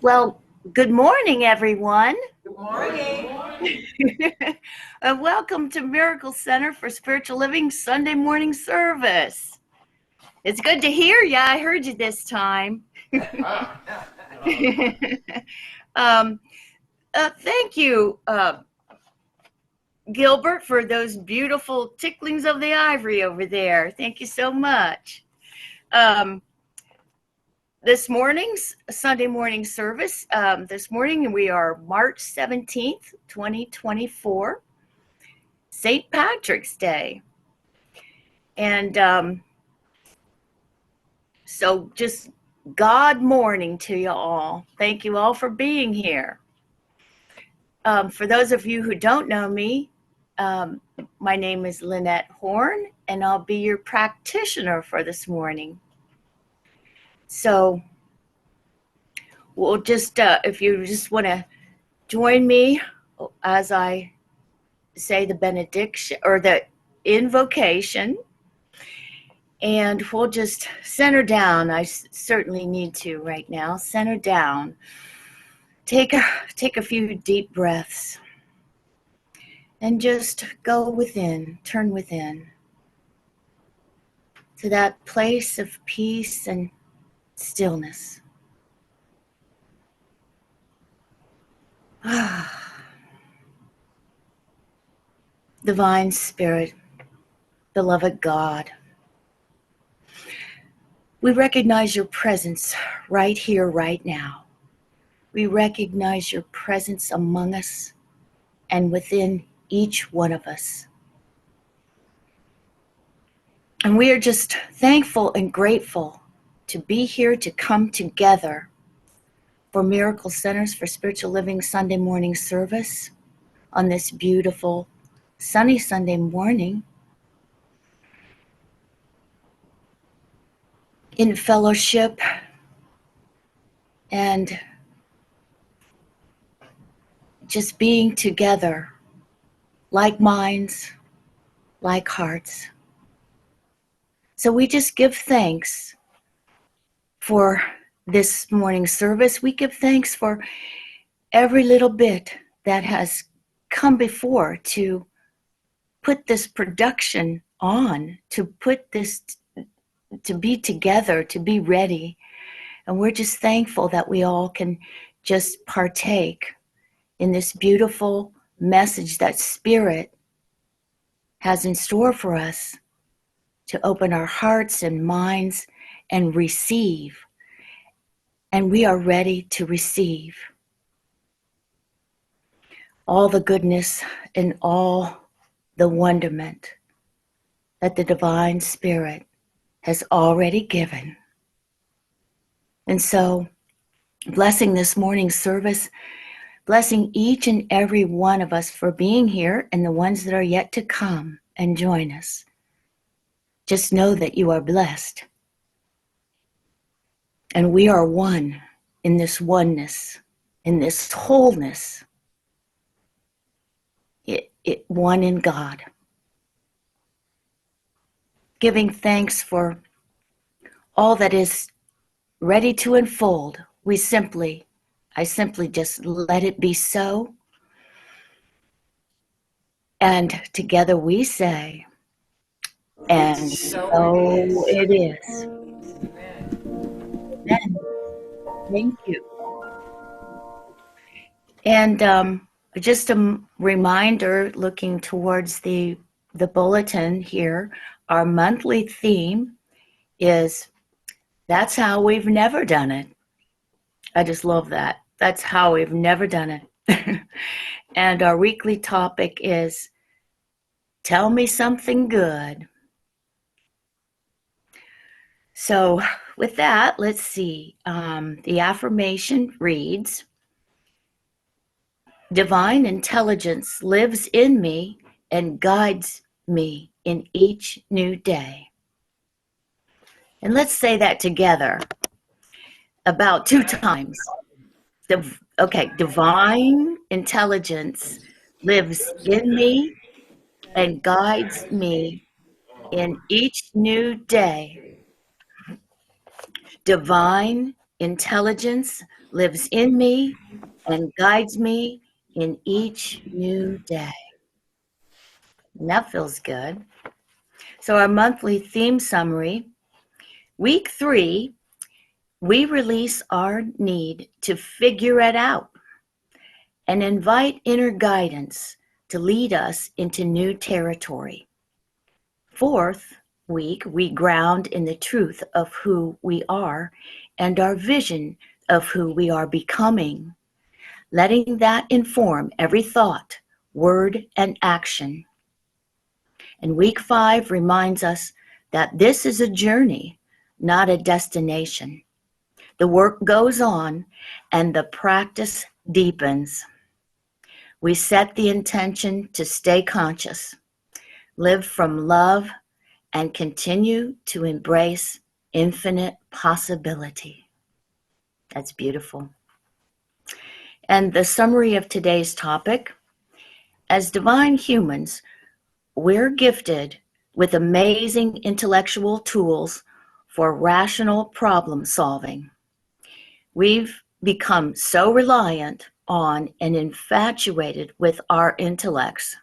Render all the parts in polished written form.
Well, good morning, everyone. Good morning. And welcome to Miracle Center for Spiritual Living Sunday morning service. It's good to hear you. I heard you this time. um, thank you, Gilbert, for those beautiful ticklings of the ivory over there. Thank you so much. Um, this morning's Sunday morning service, this morning we are March 17th, 2024. St. Patrick's Day. And so just God morning to you all. Thank you all for being here. For those of you who don't know me, um, my name is Lynette Horn, and I'll be your practitioner for this morning. So we'll just, if you just want to join me as I say the benediction or the invocation, and we'll just center down. I certainly need to right now. Center down. Take a few deep breaths. And just go within, turn within to that place of peace and stillness. Divine Spirit, beloved God, we recognize your presence right here, right now. We recognize your presence among us and within each one of us. And we are just thankful and grateful to be here, to come together for Miracle Centers for Spiritual Living Sunday morning service on this beautiful sunny Sunday morning in fellowship and just being together, like minds, like hearts. So we just give thanks for this morning's service. We give thanks for every little bit that has come before to put this production on, to put this, to be together, to be ready. And we're just thankful that we all can just partake in this beautiful message that Spirit has in store for us, to open our hearts and minds and receive. And we are ready to receive all the goodness and all the wonderment that the Divine Spirit has already given. And so, blessing this morning's service, blessing each and every one of us for being here and the ones that are yet to come and join us. Just know that you are blessed. And we are one in this oneness, in this wholeness, one in God. Giving thanks for all that is ready to unfold. I simply just let it be so. And together we say, and so it is. Amen. Thank you. And just a reminder, looking towards the bulletin here, our monthly theme is That's How We've Never Done It. I just love that. That's how we've never done it. And our weekly topic is Tell Me Something Good. So with that, let's see. The affirmation reads, Divine intelligence lives in me and guides me in each new day. And let's say that together about 2 times. Divine intelligence lives in me and guides me in each new day. Divine intelligence lives in me and guides me in each new day. And that feels good. So our monthly theme summary, week 3, we release our need to figure it out and invite inner guidance to lead us into new territory. 4th week, we ground in the truth of who we are and our vision of who we are becoming, letting that inform every thought, word, and action. And week 5 reminds us that this is a journey, not a destination. The work goes on and the practice deepens. We set the intention to stay conscious, live from love, and continue to embrace infinite possibility. That's beautiful. And the summary of today's topic, as divine humans, we're gifted with amazing intellectual tools for rational problem solving. We've become so reliant on and infatuated with our intellects,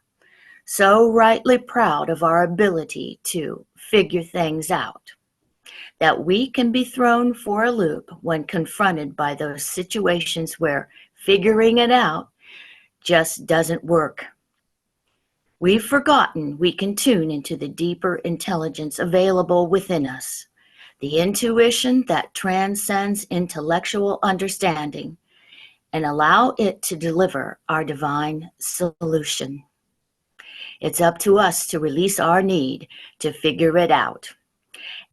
so rightly proud of our ability to figure things out, that we can be thrown for a loop when confronted by those situations where figuring it out just doesn't work. We've forgotten we can tune into the deeper intelligence available within us, the intuition that transcends intellectual understanding, and allow it to deliver our divine solution. It's up to us to release our need to figure it out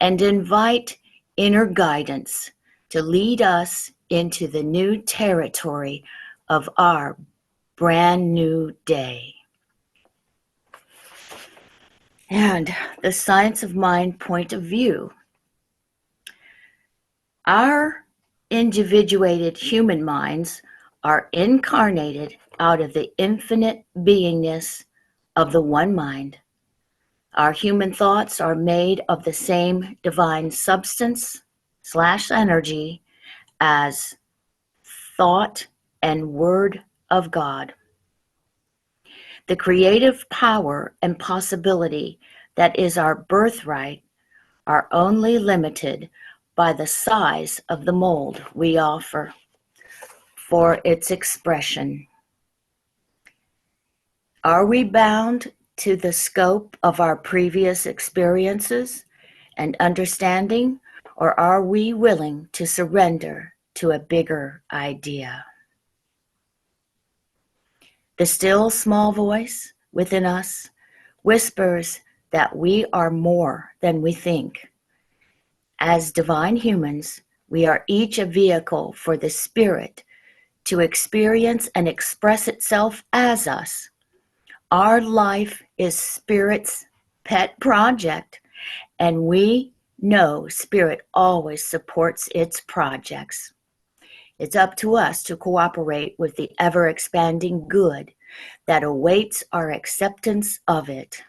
and invite inner guidance to lead us into the new territory of our brand new day. And the science of mind point of view. Our individuated human minds are incarnated out of the infinite beingness of the one mind. Our human thoughts are made of the same divine substance/energy as thought and word of God. The creative power and possibility that is our birthright are only limited by the size of the mold we offer for its expression. Are we bound to the scope of our previous experiences and understanding, or are we willing to surrender to a bigger idea? The still small voice within us whispers that we are more than we think. As divine humans, we are each a vehicle for the spirit to experience and express itself as us. Our life is Spirit's pet project, and we know Spirit always supports its projects. It's up to us to cooperate with the ever-expanding good that awaits our acceptance of it.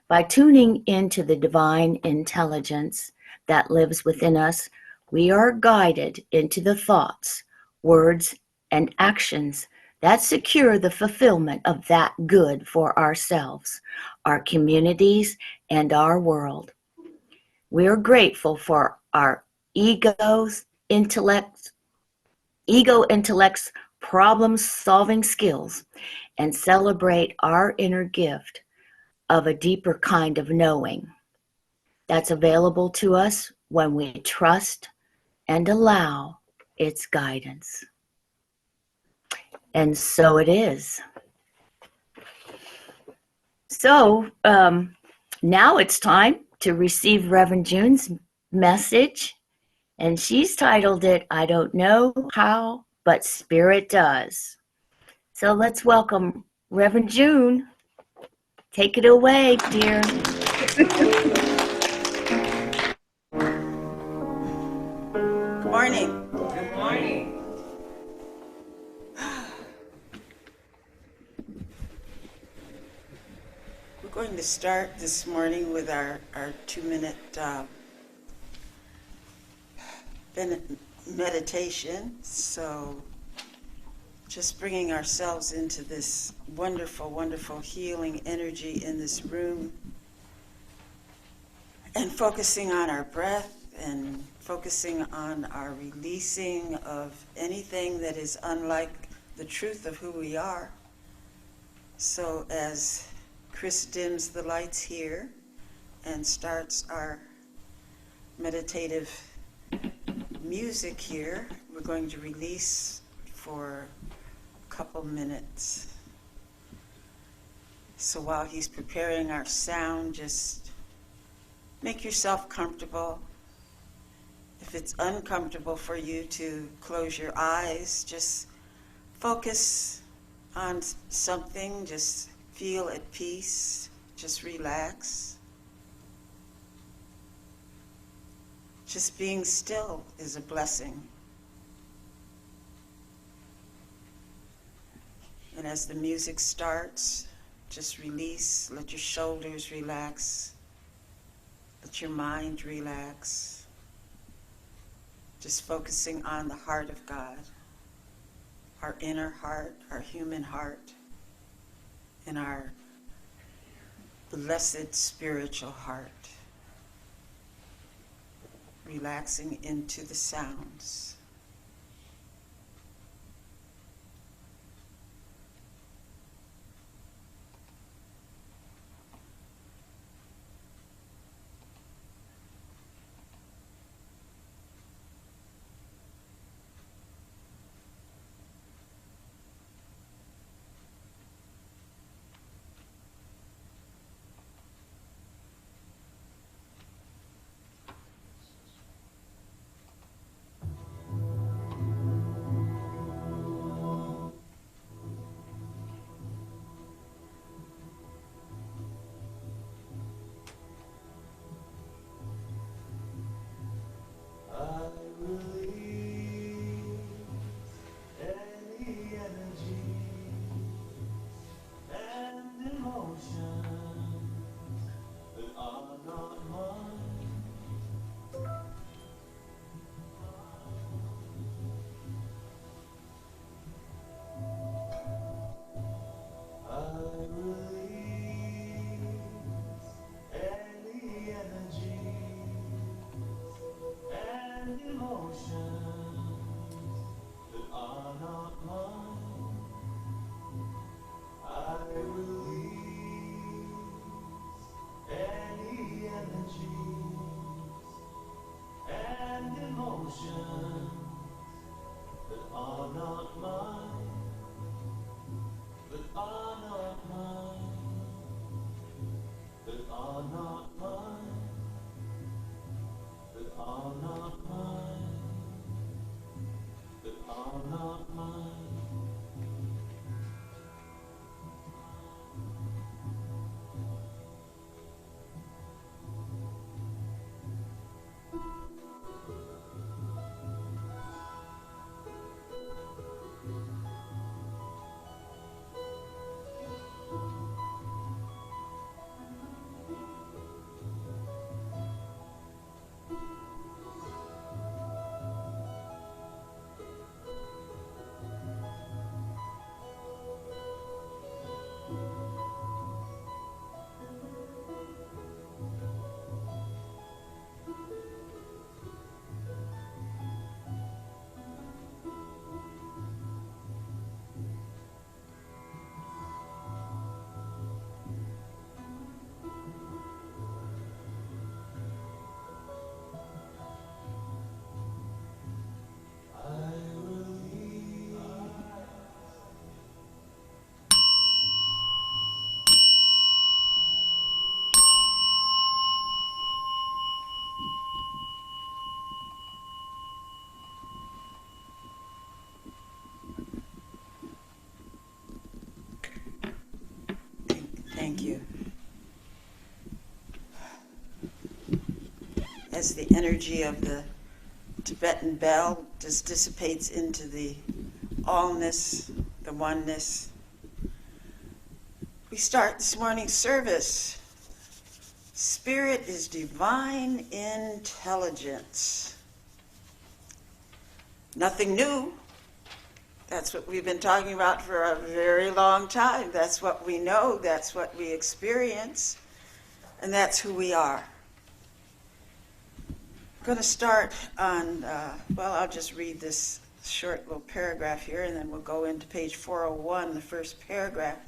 By tuning into the divine intelligence that lives within us, we are guided into the thoughts, words, and actions that secure the fulfillment of that good for ourselves, our communities, and our world. We are grateful for our ego intellect's problem-solving skills and celebrate our inner gift of a deeper kind of knowing that's available to us when we trust and allow its guidance. And so it is. So now it's time to receive Reverend June's message, and she's titled it, I Don't Know How, but Spirit Does. So let's welcome Reverend June. Take it away, dear. Good morning. Good morning. We're going to start this morning with our 2-minute meditation. So just bringing ourselves into this wonderful, wonderful healing energy in this room and focusing on our breath and focusing on our releasing of anything that is unlike the truth of who we are. So as Chris dims the lights here and starts our meditative music here, we're going to release for a couple minutes. So while he's preparing our sound, just make yourself comfortable. If it's uncomfortable for you to close your eyes, just focus on something, just feel at peace, just relax. Just being still is a blessing. And as the music starts, just release, let your shoulders relax, let your mind relax. Just focusing on the heart of God, our inner heart, our human heart, and our blessed spiritual heart. Relaxing into the sounds. Thank you. As the energy of the Tibetan bell just dissipates into the allness, the oneness, we start this morning's service. Spirit is divine intelligence. Nothing new. That's what we've been talking about for a very long time. That's what we know, that's what we experience, and that's who we are. I'm going to start on, I'll just read this short little paragraph here, and then we'll go into page 401, the first paragraph.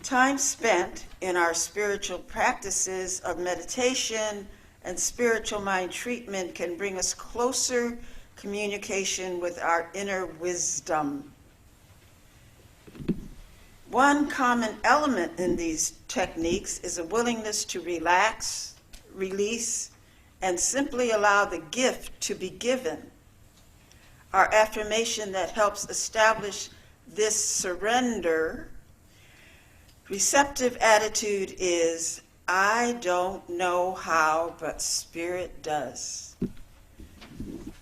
Time spent in our spiritual practices of meditation and spiritual mind treatment can bring us closer communication with our inner wisdom. One common element in these techniques is a willingness to relax, release, and simply allow the gift to be given. Our affirmation that helps establish this surrender receptive attitude is, I don't know how, but Spirit does.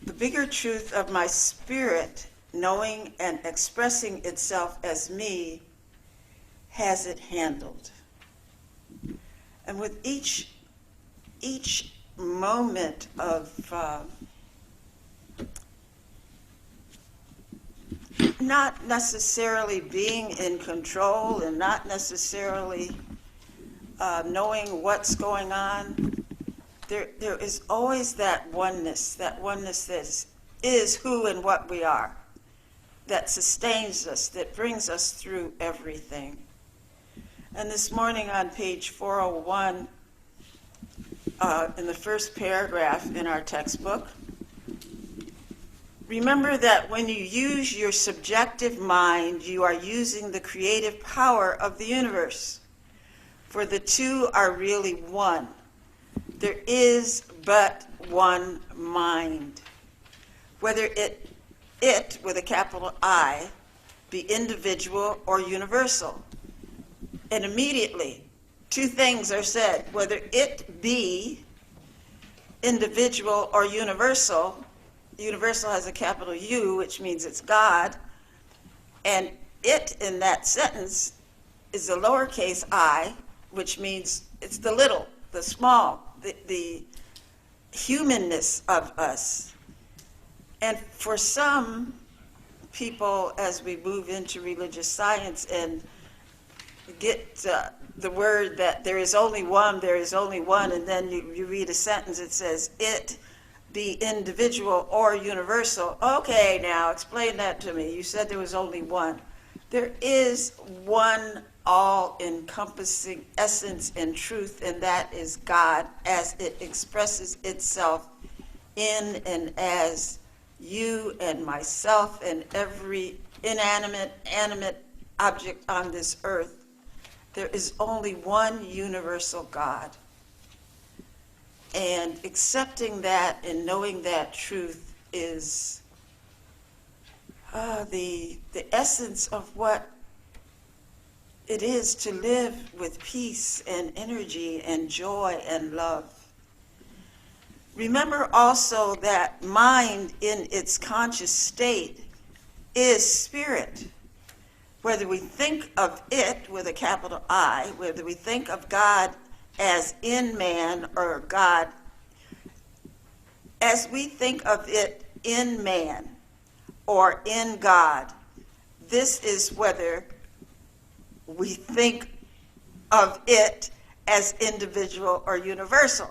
The bigger truth of my spirit, knowing and expressing itself as me, has it handled. And with each moment of not necessarily being in control and not necessarily knowing what's going on, there is always that oneness that is who and what we are, that sustains us, that brings us through everything. And this morning on page 401, in the first paragraph in our textbook, remember that when you use your subjective mind, you are using the creative power of the universe. For the two are really one. There is but one mind. Whether it with a capital I be individual or universal. And immediately, two things are said. Whether it be individual or universal. Universal has a capital U, which means it's God. And it in that sentence is a lowercase I, which means it's the little, the small, the humanness of us. And for some people, as we move into religious science and get the word that there is only one, and then you read a sentence that says, it be individual or universal. Okay, now explain that to me. You said there was only one. There is one all-encompassing essence and truth, and that is God as it expresses itself in and as you and myself and every inanimate, animate object on this earth. There is only one universal God. And accepting that and knowing that truth is the essence of what it is to live with peace and energy and joy and love. Remember also that mind in its conscious state is spirit. Whether we think of it with a capital I, whether we think of God as in man or God, as we think of it in man or in God, this is whether we think of it as individual or universal.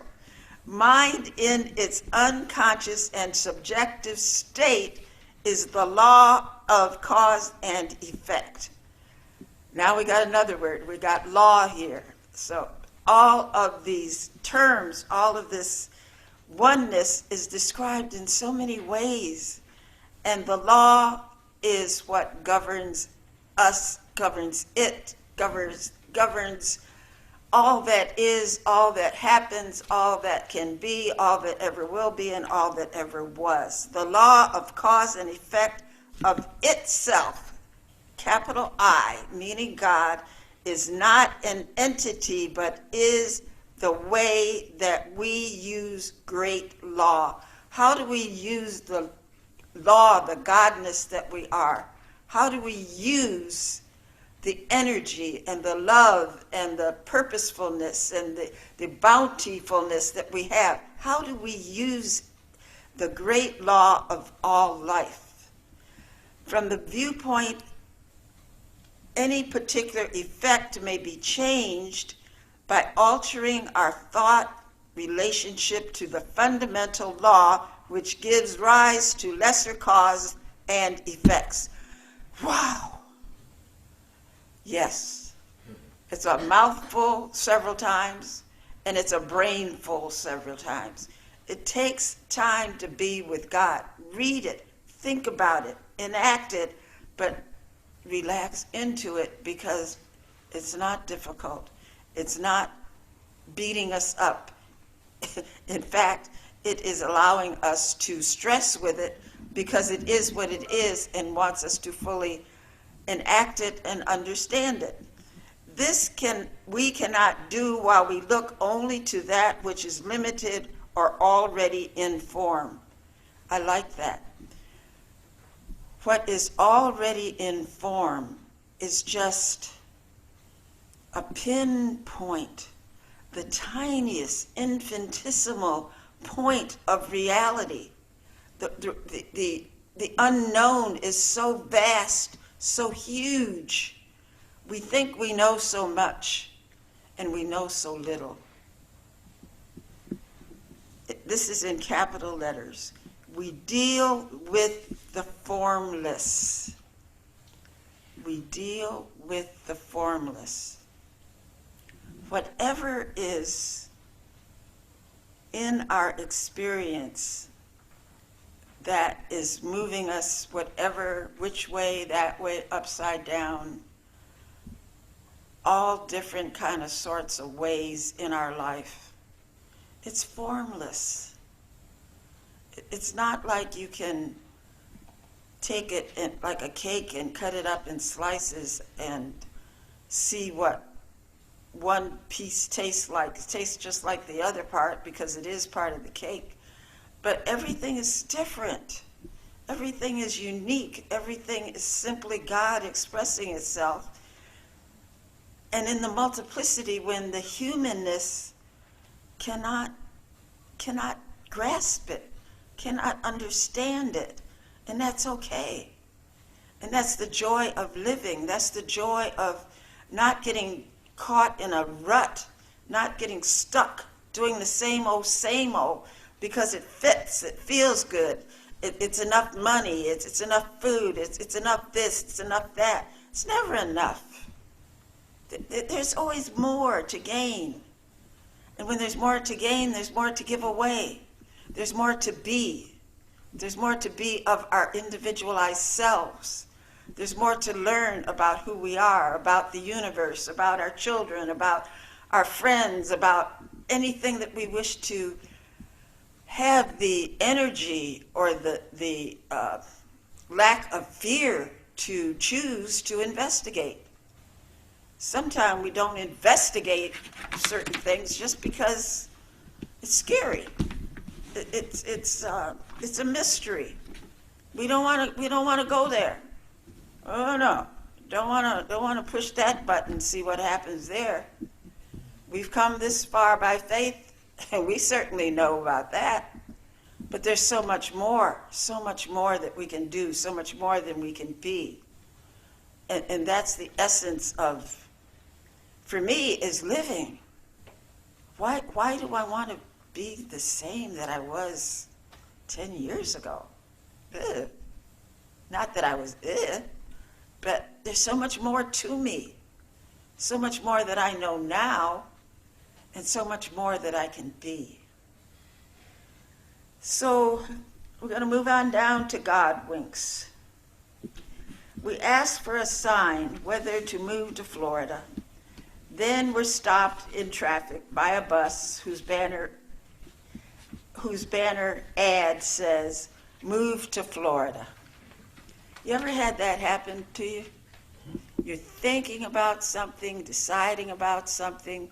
Mind in its unconscious and subjective state is the law of cause and effect. Now we got another word. We got law here. So all of these terms, all of this oneness is described in so many ways. And the law is what governs us, governs it, governs all that is, all that happens, all that can be, all that ever will be, and all that ever was. The law of cause and effect of itself, capital I, meaning God, is not an entity, but is the way that we use great law. How do we use the law, the godness that we are? How do we use the energy and the love and the purposefulness and the bountifulness that we have? How do we use the great law of all life. From the viewpoint, any particular effect may be changed by altering our thought relationship to the fundamental law which gives rise to lesser cause and effects. Wow. Yes. It's a mouthful several times, and it's a brainful several times. It takes time to be with God. Read it, think about it, enact it, but relax into it because it's not difficult. It's not beating us up. In fact, it is allowing us to stress with it because it is what it is and wants us to fully enact it and understand it. We cannot do while we look only to that which is limited or already in form. I like that. What is already in form is just a pinpoint, the tiniest, infinitesimal point of reality. The unknown is so vast, so huge. We think we know so much, and we know so little. This is in capital letters. We deal with the formless. We deal with the formless. Whatever is in our experience that is moving us which way, that way, upside down, all different kind of sorts of ways in our life. It's formless. It's not like you can take it like a cake and cut it up in slices and see what one piece tastes like. It tastes just like the other part because it is part of the cake. But everything is different. Everything is unique. Everything is simply God expressing itself. And in the multiplicity, when the humanness cannot grasp it, cannot understand it, and that's okay. And that's the joy of living. That's the joy of not getting caught in a rut, not getting stuck doing the same old, because it fits, it feels good, it's enough money, it's enough food, it's enough this, it's enough that. It's never enough. There's always more to gain. And when there's more to gain, there's more to give away. There's more to be. There's more to be of our individualized selves. There's more to learn about who we are, about the universe, about our children, about our friends, about anything that we wish to have the energy or the lack of fear to choose to investigate. Sometimes we don't investigate certain things just because it's scary. It's a mystery. We don't want to go there. Oh no, don't want to push that button, see what happens there. We've come this far by faith, and we certainly know about that. But there's so much more that we can do, so much more than we can be. And that's the essence of, for me, is living. Why do I want to be the same that I was 10 years ago? Ugh. Not that I was but there's so much more to me, so much more that I know now, and so much more that I can be. So we're going to move on down to God winks. We asked for a sign whether to move to Florida. Then we're stopped in traffic by a bus whose banner ad says, "Move to Florida." You ever had that happen to you? You're thinking about something, deciding about something.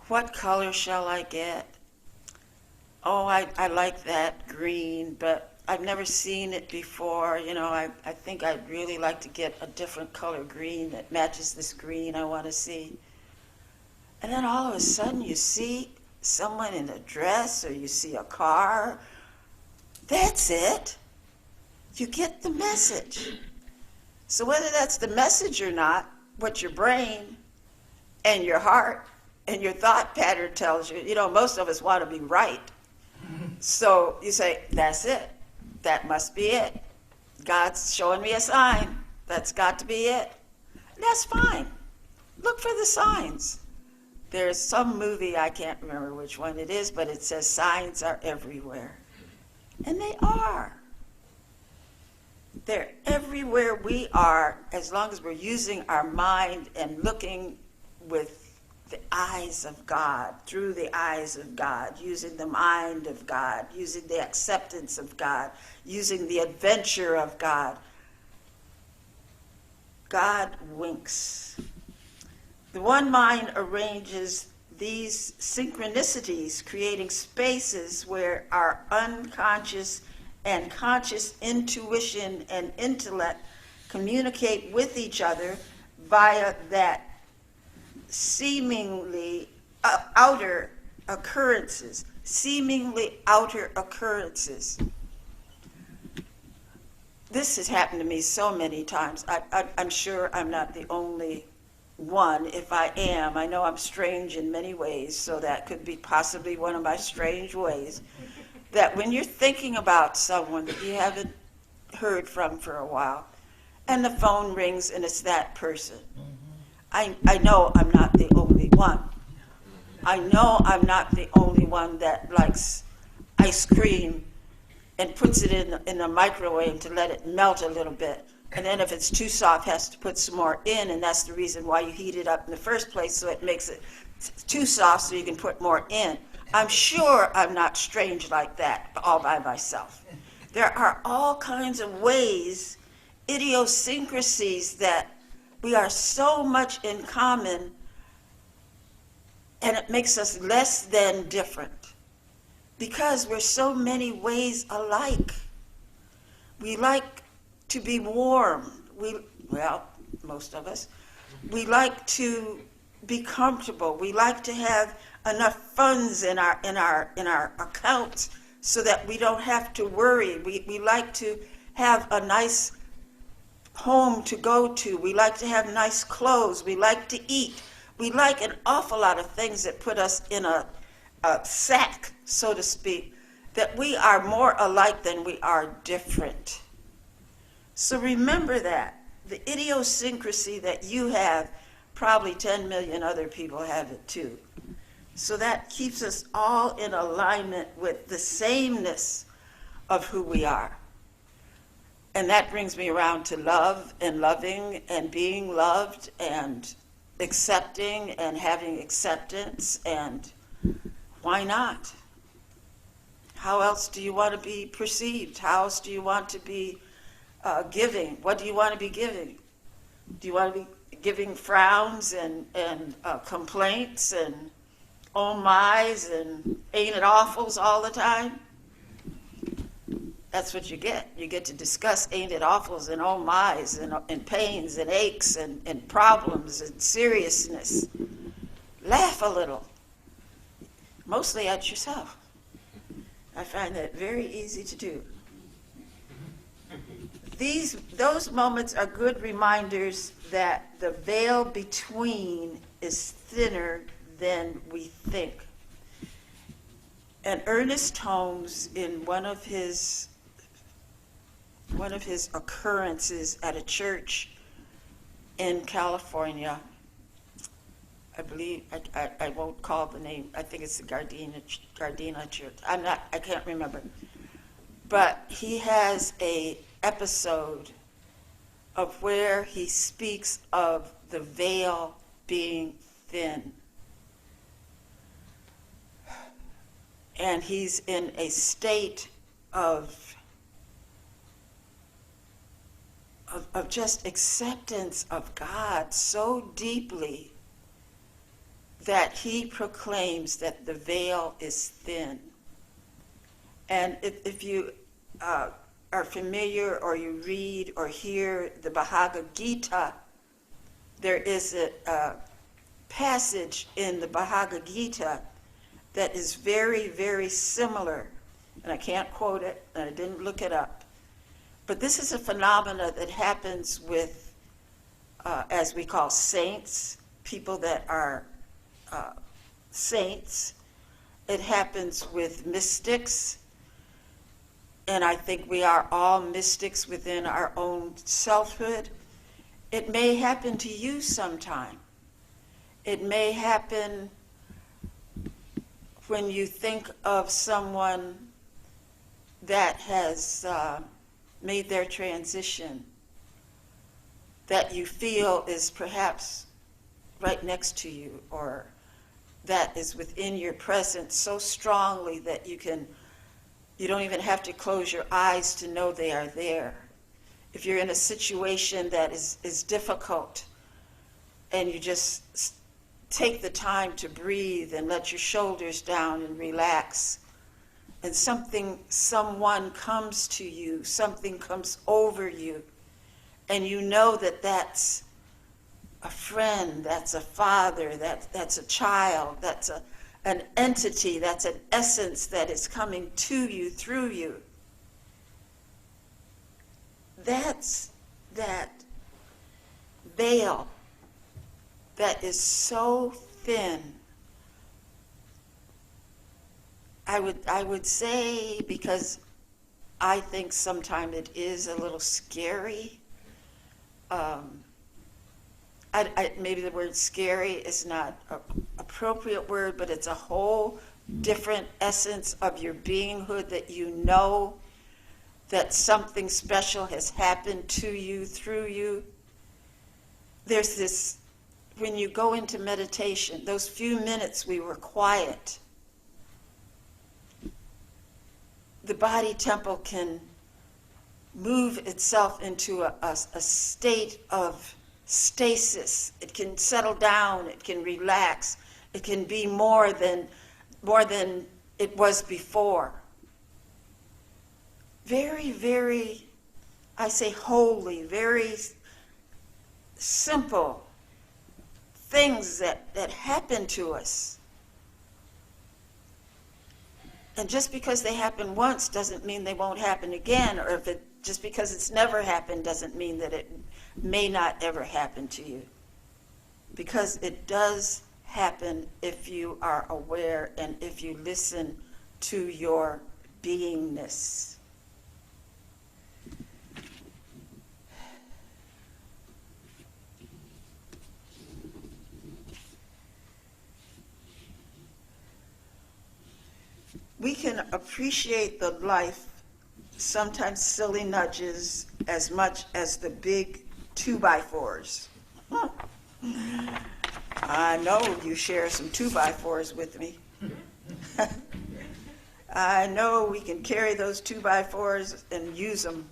What color shall I get? Oh, I like that green, but I've never seen it before. I think I'd really like to get a different color green that matches this green I want to see. And then all of a sudden you see someone in a dress, or you see a car, That's it. You get the message. So whether that's the message or not, what your brain and your heart and your thought pattern tells you, most of us want to be right. So you say, that's it. That must be it. God's showing me a sign. That's got to be it. That's fine. Look for the signs. There's some movie, I can't remember which one it is, but it says signs are everywhere. And they are. They're everywhere we are, as long as we're using our mind and looking with the eyes of God, through the eyes of God, using the mind of God, using the acceptance of God, using the adventure of God. God winks. The one mind arranges these synchronicities, creating spaces where our unconscious and conscious intuition and intellect communicate with each other via that seemingly outer occurrences. This has happened to me so many times. I'm sure I'm not the only one. If I am, I know I'm strange in many ways, so that could be possibly one of my strange ways. That when you're thinking about someone that you haven't heard from for a while, and the phone rings and it's that person, I know I'm not the only one. I know I'm not the only one that likes ice cream and puts it in the microwave to let it melt a little bit. And then if it's too soft, has to put some more in, and that's the reason why you heat it up in the first place, so it makes it too soft so you can put more in. I'm sure I'm not strange like that all by myself. There are all kinds of ways, idiosyncrasies, that we are so much in common, and it makes us less than different because we're so many ways alike. We like to be warm. Most of us. We like to be comfortable. We like to have enough funds in our accounts so that we don't have to worry. We like to have a nice home to go to. We like to have nice clothes. We like to eat. We like an awful lot of things that put us in a sack, so to speak, that we are more alike than we are different. So remember that. The idiosyncrasy that you have, probably 10 million other people have it too. So that keeps us all in alignment with the sameness of who we are. And that brings me around to love and loving and being loved and accepting and having acceptance, and why not? How else do you want to be perceived? How else do you want to be giving? What do you want to be giving? Do you want to be giving frowns and complaints and oh my's and ain't it awfuls all the time? That's what you get. You get to discuss ain't it awfuls and oh my's and pains and aches and problems and seriousness. Laugh a little, mostly at yourself. I find that very easy to do. Those moments are good reminders that the veil between is thinner than we think. And Ernest Holmes, in one of his occurrences at a church in California, I believe, I won't call the name, I think it's the Gardena Church. I can't remember. But he has a episode of where he speaks of the veil being thin. And he's in a state of just acceptance of God so deeply that he proclaims that the veil is thin. And if you are familiar or you read or hear the Bhagavad Gita, there is a passage in the Bhagavad Gita that is very, very similar and I can't quote it, and I didn't look it up. But this is a phenomena that happens with, as we call saints, people that are saints. It happens with mystics, and I think we are all mystics within our own selfhood. It may happen to you sometime. It may happen when you think of someone that has made their transition, that you feel is perhaps right next to you, or that is within your presence so strongly that you don't even have to close your eyes to know they are there. If you're in a situation that is difficult, and you just take the time to breathe and let your shoulders down and relax, and someone comes to you, something comes over you, and you know that that's a friend, that's a father, that's a child, that's an entity, that's an essence that is coming to you, through you. That's that veil that is so thin. I would say, because I think sometimes it is a little scary. Maybe the word scary is not an appropriate word, but it's a whole different essence of your beinghood, that you know that something special has happened to you, through you. There's this, when you go into meditation, those few minutes we were quiet, the body temple can move itself into a state of stasis. It can settle down, it can relax, it can be more than it was before. Very, very, I say holy, very simple things that happen to us. And just because they happen once doesn't mean they won't happen again, or just because it's never happened doesn't mean that it may not ever happen to you. Because it does happen if you are aware and if you listen to your beingness. We can appreciate the life, sometimes silly nudges, as much as the big 2x4s. I know you share some 2x4s with me. I know we can carry those 2x4s and use them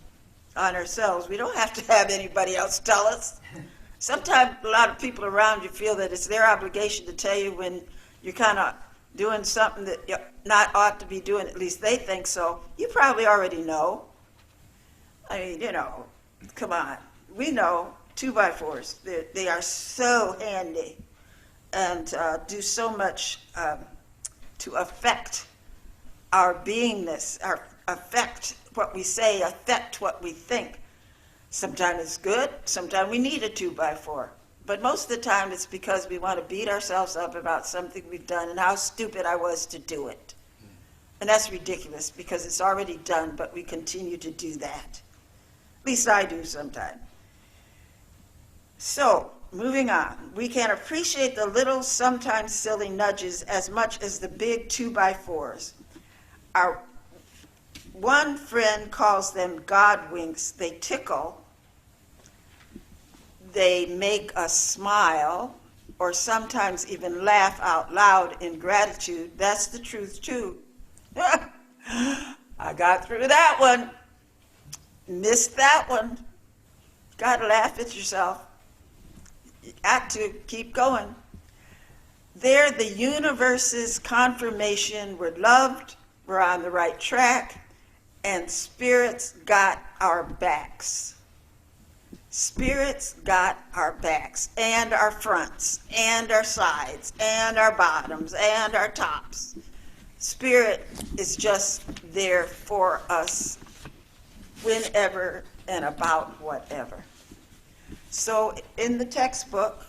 on ourselves. We don't have to have anybody else tell us. Sometimes a lot of people around you feel that it's their obligation to tell you when you're kind of doing something that you not ought to be doing. At least they think so. You probably already know. I mean, come on. We know 2x4s. They are so handy and do so much to affect our beingness, affect what we say, affect what we think. Sometimes it's good. Sometimes we need a 2x4. But most of the time it's because we want to beat ourselves up about something we've done and how stupid I was to do it. And that's ridiculous because it's already done, but we continue to do that. At least I do sometimes. So, moving on. We can appreciate the little, sometimes silly nudges as much as the big 2x4s. Our one friend calls them God winks. They tickle. They make us smile, or sometimes even laugh out loud in gratitude. That's the truth, too. I got through that one. Missed that one. Got to laugh at yourself. You got to keep going. They're the universe's confirmation we're loved, we're on the right track, and spirits got our backs. Spirits got our backs, and our fronts, and our sides, and our bottoms, and our tops. Spirit is just there for us whenever and about whatever. So in the textbook,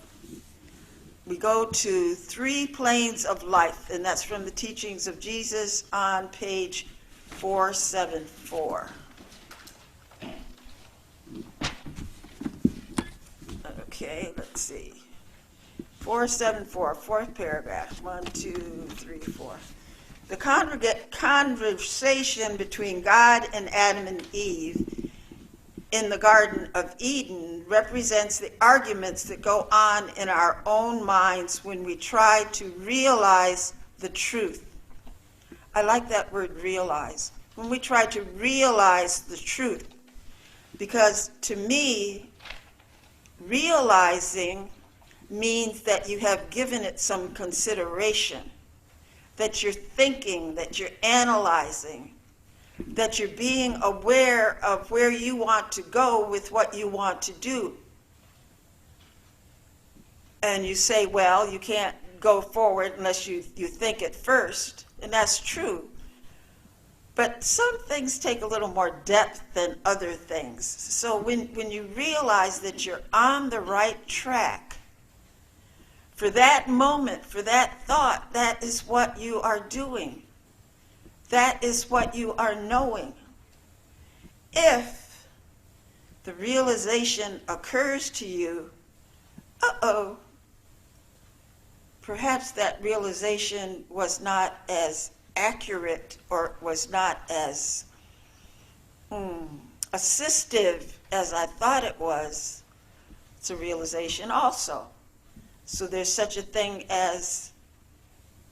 we go to 3 planes of life, and that's from the teachings of Jesus on page 474. Okay, let's see. 474, fourth paragraph. 1, 2, 3, 4. The conversation between God and Adam and Eve in the Garden of Eden represents the arguments that go on in our own minds when we try to realize the truth. I like that word, realize. When we try to realize the truth. Because to me, realizing means that you have given it some consideration, that you're thinking, that you're analyzing, that you're being aware of where you want to go with what you want to do. And you say, well, you can't go forward unless you think it first, and that's true. But some things take a little more depth than other things. So when you realize that you're on the right track, for that moment, for that thought, that is what you are doing. That is what you are knowing. If the realization occurs to you, perhaps that realization was not as accurate or was not as assistive as I thought it was, it's a realization also. So there's such a thing as,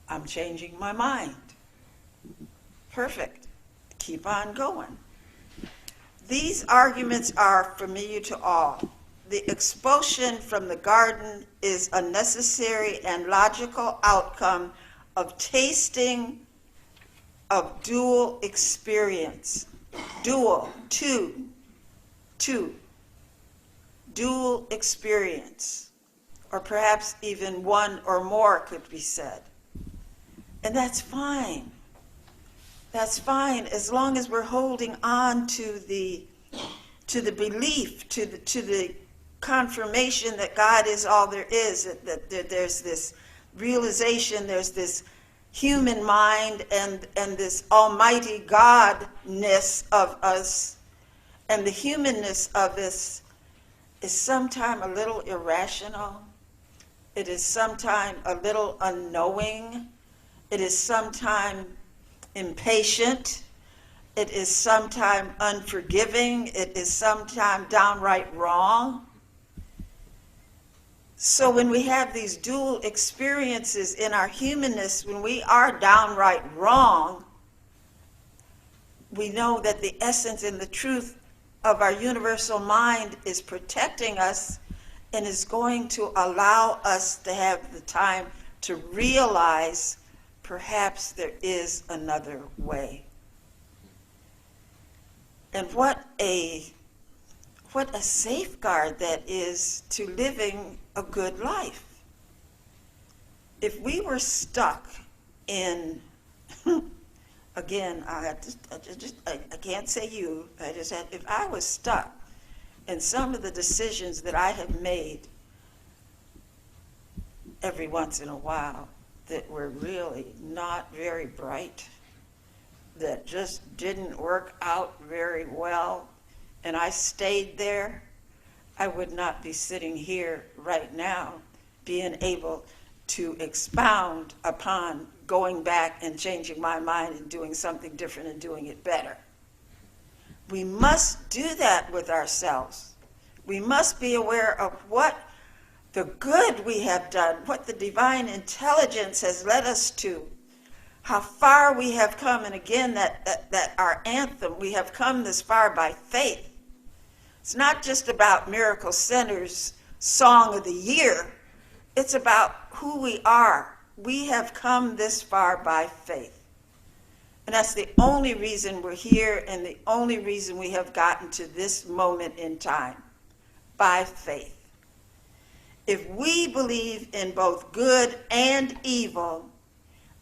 I'm changing my mind. Perfect. Keep on going. These arguments are familiar to all. The expulsion from the garden is a necessary and logical outcome of tasting of dual experience. Dual, two. Dual experience. Or perhaps even one or more could be said. And that's fine. That's fine as long as we're holding on to the belief, to the confirmation that God is all there is, that there's this realization, there's this human mind and this almighty Godness of us, and the humanness of us is sometimes a little irrational. It is sometimes a little unknowing. It is sometimes impatient. It is sometimes unforgiving. It is sometimes downright wrong. So when we have these dual experiences in our humanness, when we are downright wrong, we know that the essence and the truth of our universal mind is protecting us and is going to allow us to have the time to realize perhaps there is another way. And what a safeguard that is to living a good life. If we were stuck in, again, I can't say you, if I was stuck in some of the decisions that I have made every once in a while that were really not very bright, that just didn't work out very well, and I stayed there, I would not be sitting here right now being able to expound upon going back and changing my mind and doing something different and doing it better. We must do that with ourselves. We must be aware of what the good we have done, what the divine intelligence has led us to, how far we have come. And again, that our anthem, we have come this far by faith. It's not just about Miracle Center's Song of the Year. It's about who we are. We have come this far by faith. And that's the only reason we're here and the only reason we have gotten to this moment in time, by faith. If we believe in both good and evil,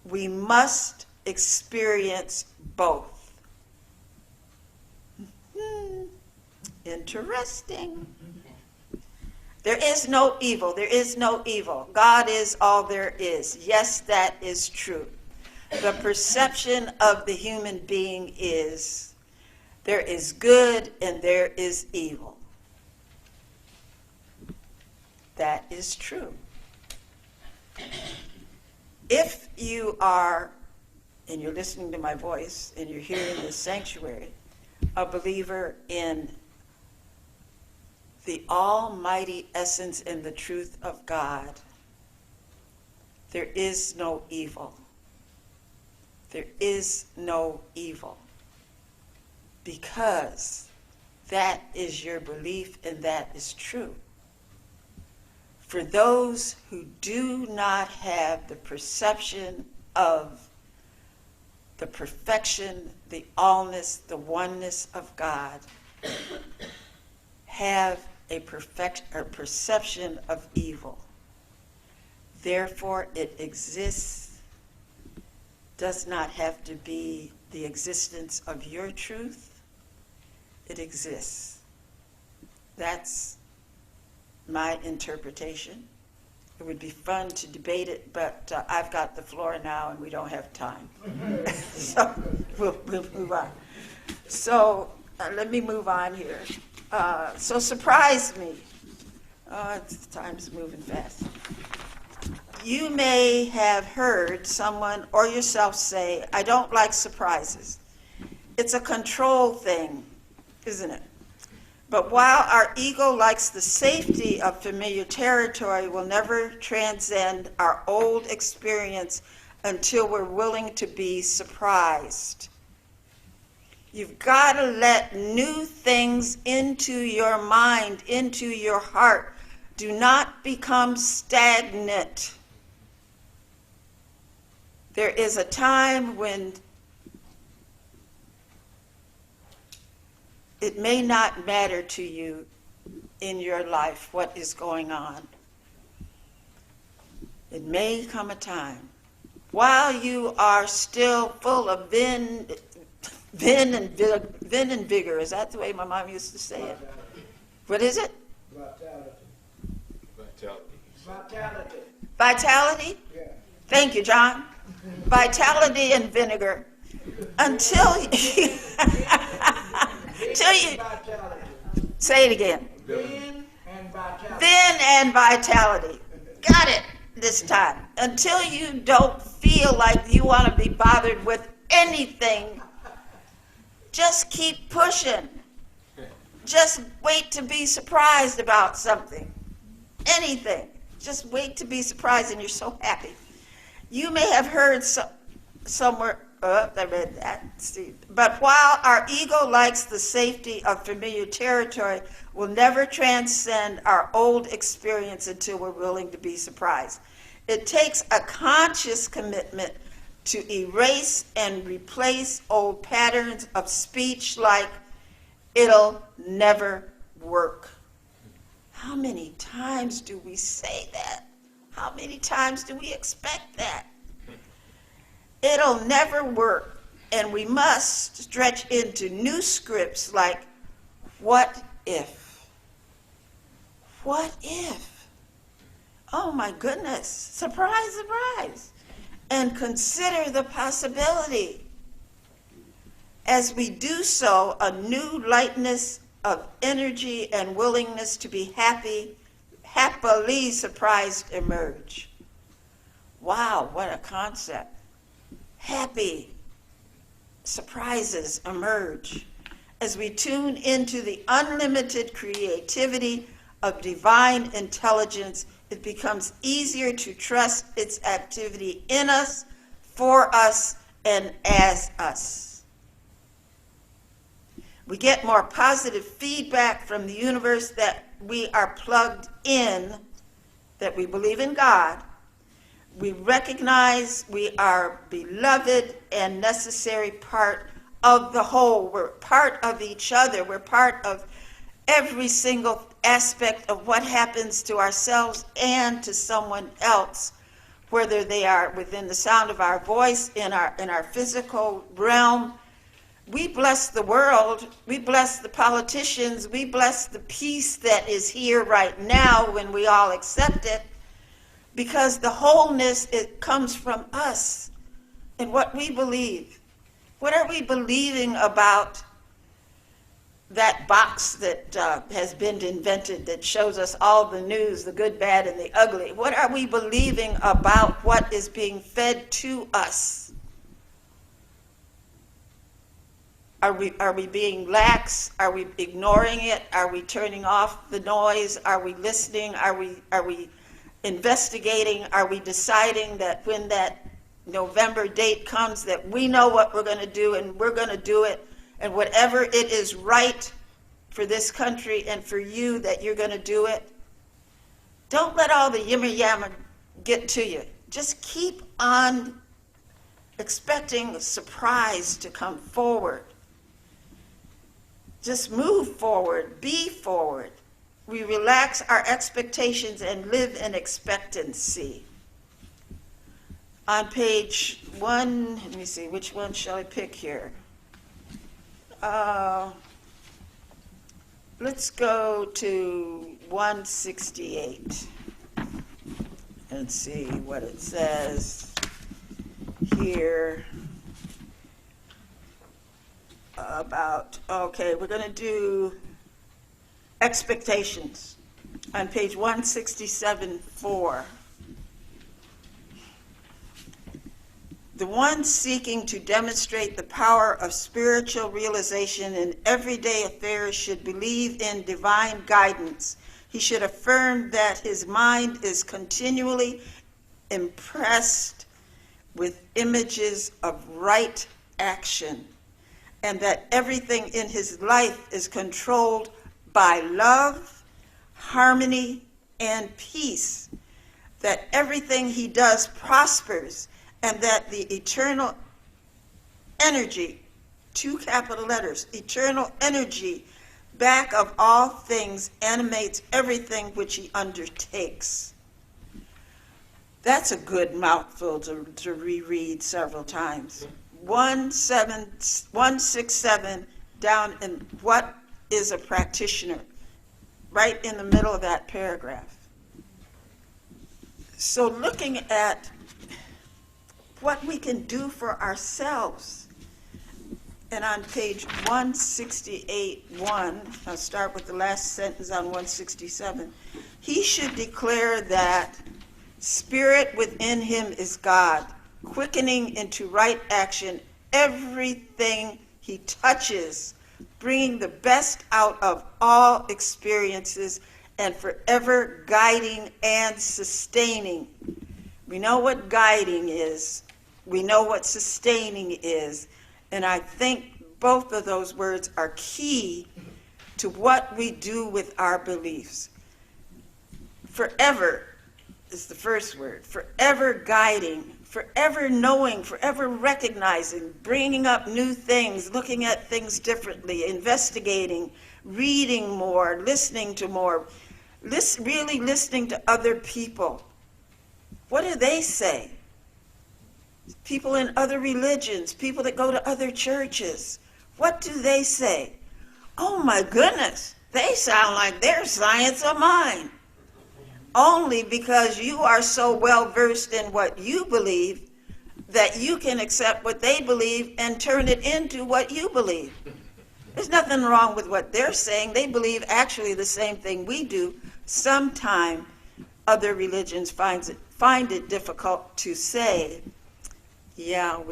we must experience both. Interesting. There is no evil. There is no evil. God is all there is. Yes, that is true. The perception of the human being is there is good and there is evil. That is true. If you are, and you're listening to my voice, and you're here in this sanctuary, a believer in the almighty essence and the truth of God, there is no evil. There is no evil. Because that is your belief and that is true. For those who do not have the perception of the perfection, the allness, the oneness of God, have a perception of evil. Therefore, it exists, does not have to be the existence of your truth. It exists. That's my interpretation. It would be fun to debate it, but I've got the floor now and we don't have time. So we'll move on. So let me move on here. So surprise me. Time's moving fast. You may have heard someone or yourself say, I don't like surprises. It's a control thing, isn't it? But while our ego likes the safety of familiar territory, we'll never transcend our old experience until we're willing to be surprised. You've got to let new things into your mind, into your heart. Do not become stagnant. There is a time when it may not matter to you in your life what is going on. It may come a time while you are still full of vin and vigor. Is that the way my mom used to say it? What is it? Vitality? Yeah. Thank you, John. Vitality and vinegar. Until you say it again. Vin and vitality. Got it this time. Until you don't feel like you want to be bothered with anything, just keep pushing. Just wait to be surprised about something. Anything. Just wait to be surprised and you're so happy. You may have heard somewhere, I read that, Steve. But while our ego likes the safety of familiar territory, we'll never transcend our old experience until we're willing to be surprised. It takes a conscious commitment to erase and replace old patterns of speech like, it'll never work. How many times do we say that? How many times do we expect that? It'll never work. And we must stretch into new scripts like, what if? What if? Oh my goodness. Surprise, surprise. And consider the possibility. As we do so, a new lightness of energy and willingness to be happily surprised emerge. Wow, what a concept. Happy surprises emerge as we tune into the unlimited creativity of divine intelligence. It becomes easier to trust its activity in us, for us, and as us. We get more positive feedback from the universe that we are plugged in, that we believe in God. We recognize we are beloved and necessary part of the whole. We're part of each other. We're part of every single aspect of what happens to ourselves and to someone else whether they are within the sound of our voice, in our physical realm. We bless the world, we bless the politicians, we bless the peace that is here right now when we all accept it, because the wholeness, it comes from us and what we believe. What are we believing about that box that has been invented that shows us all the news, the good, bad, and the ugly? What are we believing about what is being fed to us? Are we being lax? Are we ignoring it? Are we turning off the noise? Are we listening? Are we investigating? Are we deciding that when that November date comes that we know what we're going to do and we're going to do it, and whatever it is right for this country and for you, that you're going to do it? Don't let all the yimmer yammer get to you. Just keep on expecting a surprise to come forward. Just move forward, be forward. We relax our expectations and live in expectancy. On page 1, let me see, which one shall I pick here? Let's go to 168 and see what it says here about, okay, we're going to do expectations on page 167-4. The one seeking to demonstrate the power of spiritual realization in everyday affairs should believe in divine guidance. He should affirm that his mind is continually impressed with images of right action, and that everything in his life is controlled by love, harmony, and peace, that everything he does prospers, and that the eternal energy, 2 capital letters, eternal energy back of all things animates everything which he undertakes. That's a good mouthful to reread several times. 167 down in what is a practitioner, right in the middle of that paragraph. So looking at what we can do for ourselves, and on page 168:1, I'll start with the last sentence on 167, he should declare that spirit within him is God, quickening into right action everything he touches, bringing the best out of all experiences, and forever guiding and sustaining. We know what guiding is. We know what sustaining is. And I think both of those words are key to what we do with our beliefs. Forever is the first word. Forever guiding, forever knowing, forever recognizing, bringing up new things, looking at things differently, investigating, reading more, listening to more, really listening to other people. What do they say? People in other religions, people that go to other churches. What do they say? Oh my goodness, they sound like they're science of mind. Only because you are so well versed in what you believe that you can accept what they believe and turn it into what you believe. There's nothing wrong with what they're saying. They believe actually the same thing we do. Sometime other religions find it difficult to say, yeah,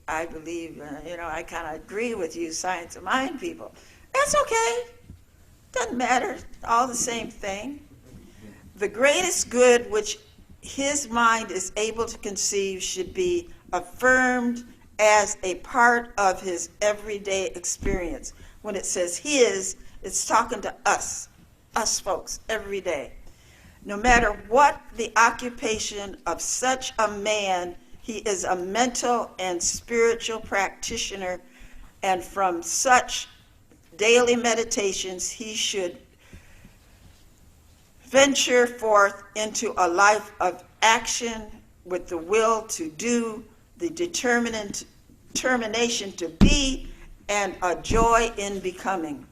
I believe, I kind of agree with you, science of mind people. That's okay. Doesn't matter. All the same thing. The greatest good which his mind is able to conceive should be affirmed as a part of his everyday experience. When it says his, it's talking to us folks, every day. No matter what the occupation of such a man, he is a mental and spiritual practitioner, and from such daily meditations he should venture forth into a life of action with the will to do, the determination to be, and a joy in becoming.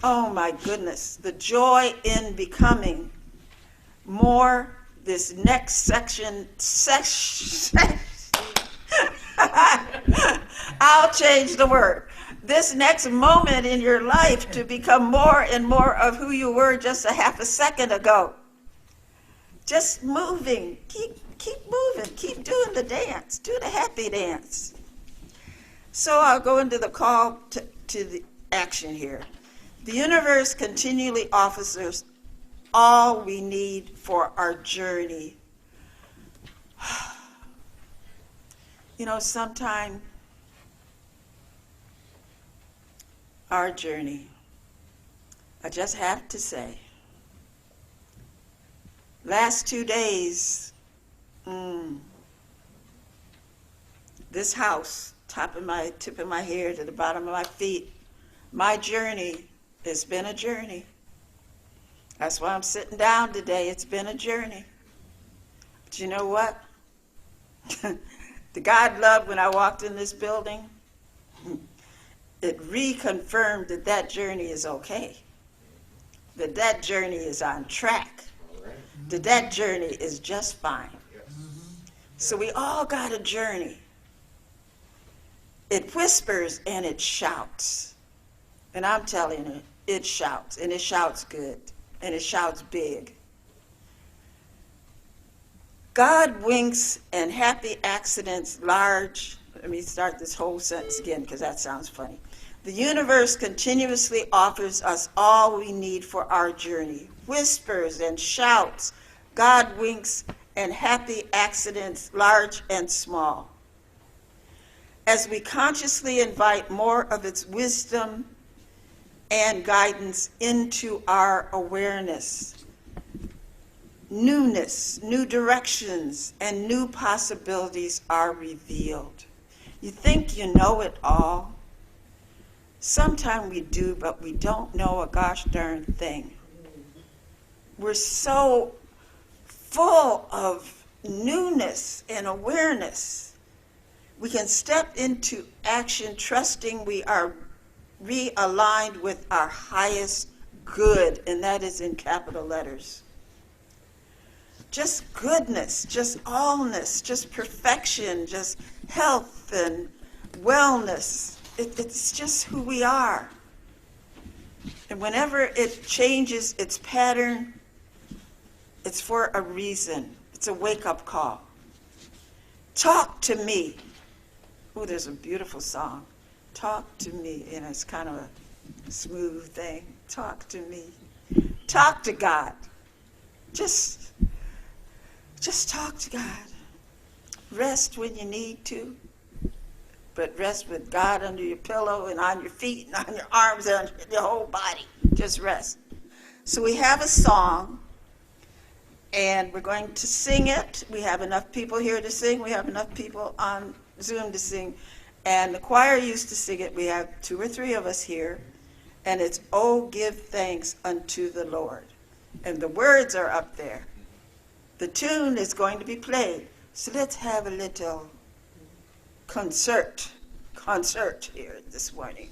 Oh my goodness, the joy in becoming. More this next section I'll change the word. This next moment in your life to become more and more of who you were just a half a second ago. Just moving, keep moving, keep doing the dance, do the happy dance. So I'll go into the call to the action here. The universe continually offers us all we need for our journey. You know, sometime our journey, I just have to say, last 2 days, this house, tip of my hair to the bottom of my feet, my journey has been a journey. That's why I'm sitting down today. It's been a journey. But you know what? The God love when I walked in this building, it reconfirmed that that journey is okay. That journey is on track. That journey is just fine. So we all got a journey. It whispers and it shouts. And I'm telling you, it shouts, and it shouts good, and it shouts big. God winks and happy accidents large. Let me start this whole sentence again because that sounds funny. The universe continuously offers us all we need for our journey. Whispers and shouts, God winks and happy accidents large and small. As we consciously invite more of its wisdom and guidance into our awareness, newness, new directions, and new possibilities are revealed. You think you know it all? Sometimes we do, but we don't know a gosh darn thing. We're so full of newness and awareness. We can step into action trusting we are realigned with our highest good, and that is in capital letters. Just goodness, just allness, just perfection, just health and wellness. It's just who we are. And whenever it changes its pattern, it's for a reason. It's a wake-up call. Talk to me. Oh, there's a beautiful song. Talk to me. And it's kind of a smooth thing. Talk to me. Talk to God. Just talk to God. Rest when you need to, but rest with God under your pillow and on your feet and on your arms and on your whole body. Just rest. So we have a song, and we're going to sing it. We have enough people here to sing. We have enough people on Zoom to sing. And the choir used to sing it. We have 2 or 3 of us here. And it's, "Oh, give thanks unto the Lord." And the words are up there. The tune is going to be played. So let's have a little concert here this morning.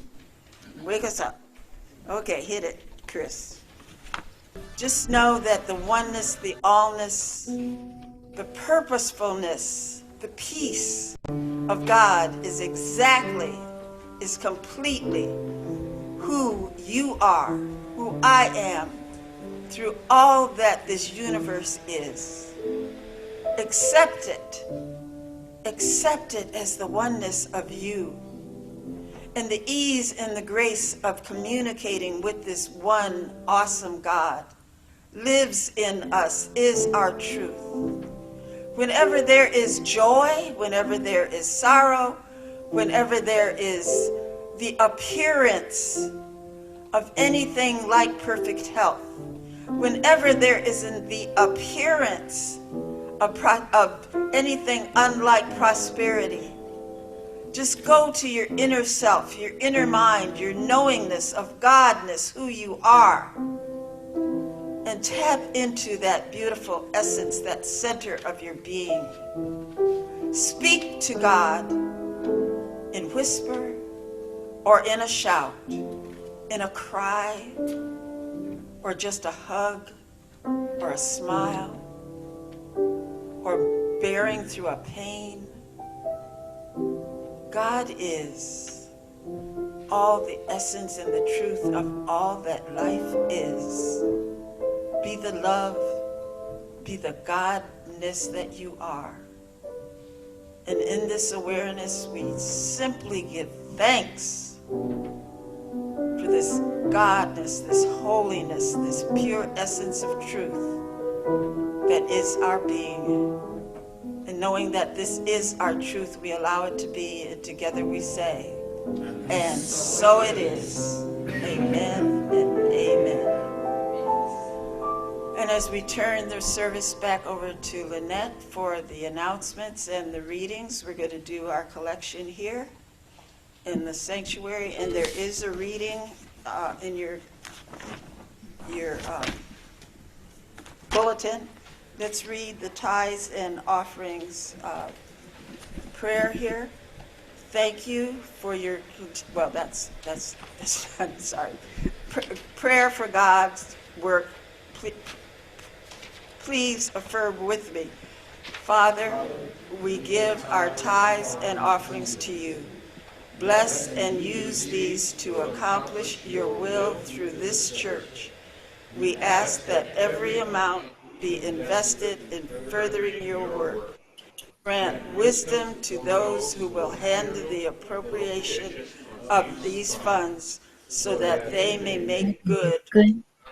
Wake us up. Okay, hit it, Chris. Just know that the oneness, the allness, the purposefulness, the peace of God is completely who you are, who I am, through all that this universe is. Accept it. Accept it as the oneness of you. And the ease and the grace of communicating with this one awesome God lives in us, is our truth. Whenever there is joy, whenever there is sorrow, whenever there is the appearance of anything like perfect health, whenever there isn't the appearance of anything unlike prosperity, just go to your inner self, your inner mind, your knowingness of Godness, who you are, and tap into that beautiful essence, that center of your being. Speak to God in whisper or in a shout, in a cry, or just a hug, or a smile, or bearing through a pain. God is all the essence and the truth of all that life is. Be the love, be the Godness that you are. And in this awareness, we simply give thanks for this Godness, this holiness, this pure essence of truth that is our being. And knowing that this is our truth, we allow it to be, and together we say, and so it is. Amen and amen. And as we turn the service back over to Lynette for the announcements and the readings, we're going to do our collection here in the sanctuary. And there is a reading in your bulletin. Let's read the tithes and offerings prayer here. Thank you for your, well, that's I'm sorry. Prayer for God's work. Please affirm with me. Father, we give our tithes and offerings to you. Bless and use these to accomplish your will through this church. We ask that every amount be invested in furthering your work. Grant wisdom to those who will handle the appropriation of these funds so that they may make good,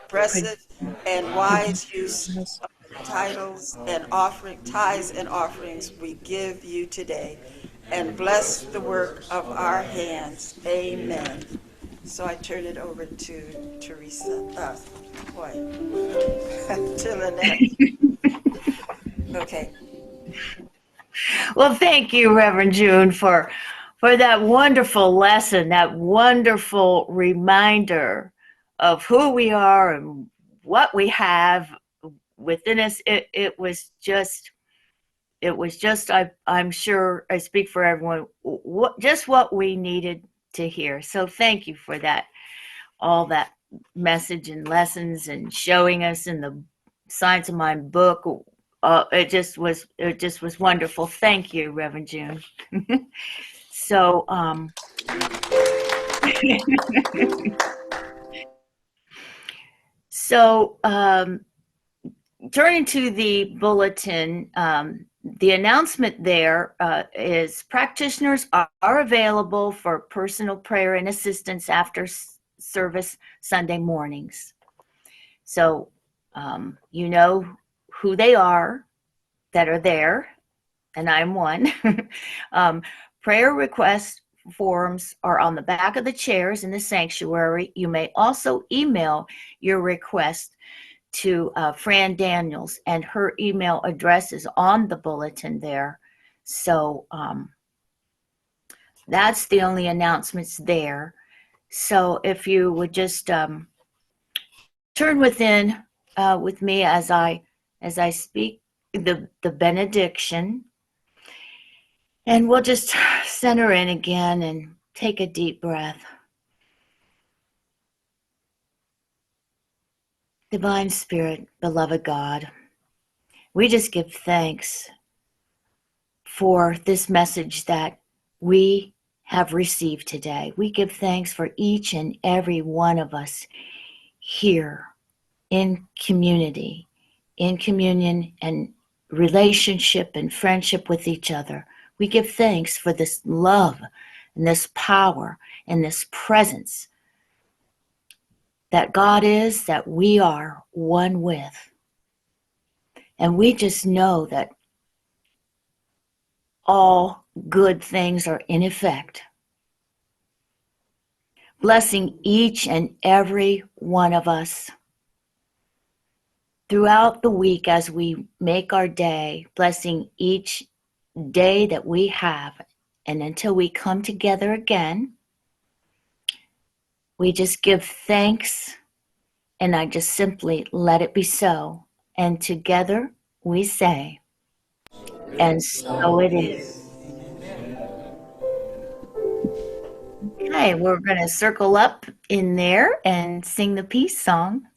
impressive, and wise use of the titles and tithes and offerings we give you today, and bless the work of our hands. Amen. So I turn it over to Teresa, to Lynette. Okay. Well, thank you, Reverend June, for that wonderful lesson, that wonderful reminder of who we are and what we have within us. It was just, I'm sure I speak for everyone, just what we needed to hear. So thank you for that, all that message and lessons and showing us in the Science of Mind book. It just was wonderful. Thank you, Reverend June. So, turning to the bulletin, the announcement there is practitioners are available for personal prayer and assistance after service Sunday mornings. So, you know who they are that are there, and I'm one. Prayer request forms are on the back of the chairs in the sanctuary. You may also email your request to Fran Daniels, and her email address is on the bulletin there. So that's the only announcements there. So if you would just turn within with me as I speak the benediction, and we'll just center in again and take a deep breath. Divine Spirit, beloved God, we just give thanks for this message that we have received today. We give thanks for each and every one of us here in community, in communion and relationship and friendship with each other. We give thanks for this love and this power and this presence that God is, that we are one with. And we just know that all good things are in effect. Blessing each and every one of us throughout the week as we make our day, blessing each day that we have. And until we come together again, we just give thanks And I just simply let it be so. And together we say, and so it is. Okay, we're going to circle up in there and sing the peace song.